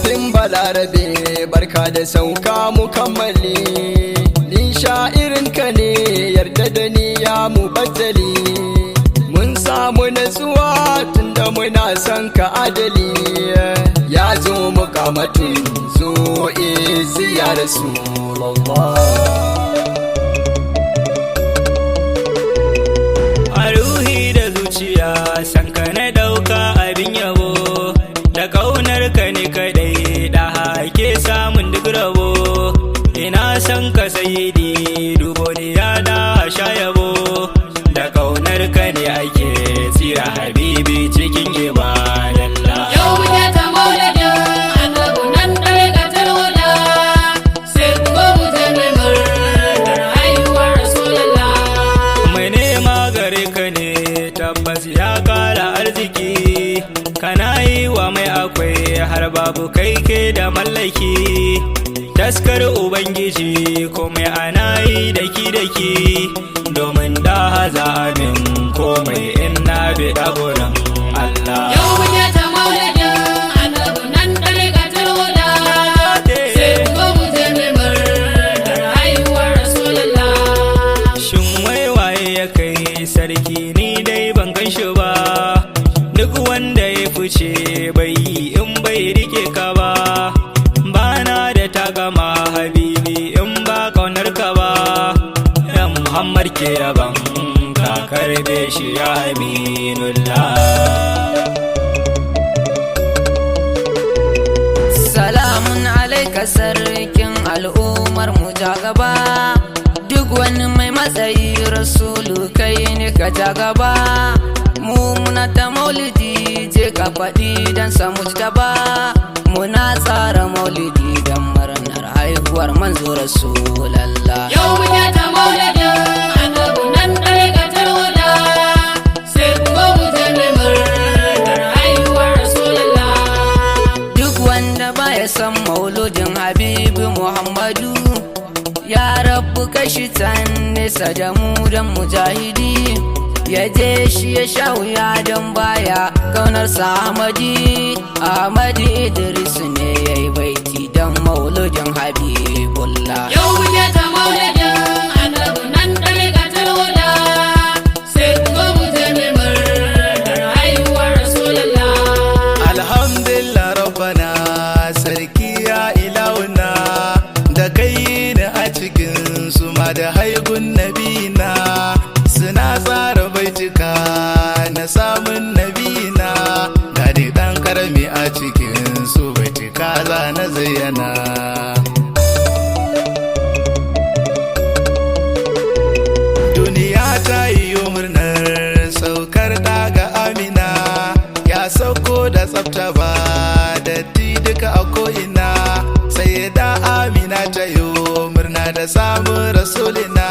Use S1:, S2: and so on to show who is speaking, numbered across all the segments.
S1: maulidin balarabe barka da sauka mukammali, ni sha'irinka ne yarda da ni ya mubattali, mun samu natsuwa tunda muna son ka adali, ya zo mukamatun zo ya Rasulallah.
S2: Sanka na dauka abin yabo da kaunar ka ne kadai da hake samun duk rabo, ina san ka sayyidi dubo ni ya da sha yabo, da kaunar ka ne ake tsira habibi cikin ibadallah.
S3: Yau muke ta maulidin annabi nan dare ga tarwada, sai ku go mu je mai murnar haihuwar Rasulullah.
S2: Mai nema gare ka ne tabbas ya kara arziki, kana yi wa mai akwai har babu kai ke da mallaki, taskar ubangiji komai ana yi daki domin da haza amin komai ina bi gurin Allah.
S3: Yau muke ta maulidin annabi nan dare ga tarwada, sai ku go mu je mai murnar haihuwar Rasulullah.
S2: Shin waye ya kai sarki ni dai ban gan shi ba, duk wanda ya fice bai in bai rike ka ba, bana da takama habibi in ba kaunar ka ba, dan Muhammad ke yaban ka karbe shi ya aminullah.
S4: Salamun alaika sarkin al'ummar mu jagaba, duk wani mai matsayi rasulu kai ne ka jagaba, mu muna ta maulidi je ka faɗi don samu ba, muna tsara maulidi don murnar haihuwar manzo rasulallah.
S3: Yau muke ta maulidin annabi nan dare ga tarwada, sai ku go mu je mai murnar haihuwar Rasulullah.
S4: Duk wanda baya san mauludin habibi Muhammadu, ya rabu kashi tan nesa da mu dan mujahidi, ya je shi ya sha wuya don baya kaunarsa Ahmadi Idris ne ya yi baiti don mauludin Habibullah.
S3: Yau muke ta maulidin annabi nan dare ga tarwada, sai ku go mu je mai murnar haihuwar Rasulullah.
S5: Alhamdulillah rabbana sarki ya ilahuna, da kai ne a cikin su ma da haigun nabina, suna tsara baituka na samun nabina, ga dai dan karami a cikin su baituka za na zayyana. Duniya ta yi murnar saukar daga Amina, ya sauko da tsafta ba datti duka a ko'ina, sai da Amina ta yi murna da samun rasulina,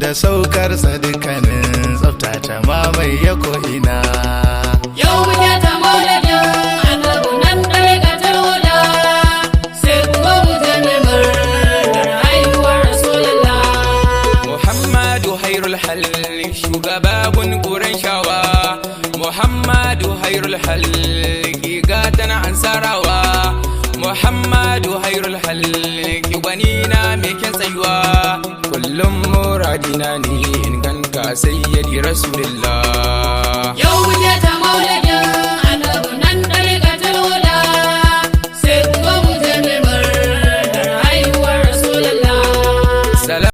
S5: da saukarsa dukkanin tsafta ta mamaye ko'ina.
S3: Yau muke ta maulidin annabi nan dare ga tarwada, sai ku go mu je mai murnar haihuwar Rasulullah.
S2: Muhammadu hairul halli shugaba gunguren shawa, Muhammadu hairul halli gatan ansarawa, Muhammadu hairul halli gwanina mai kyan tsayuwa, kullum muradina ne in ganka sayyidi Rasulullah.
S3: Yau muke ta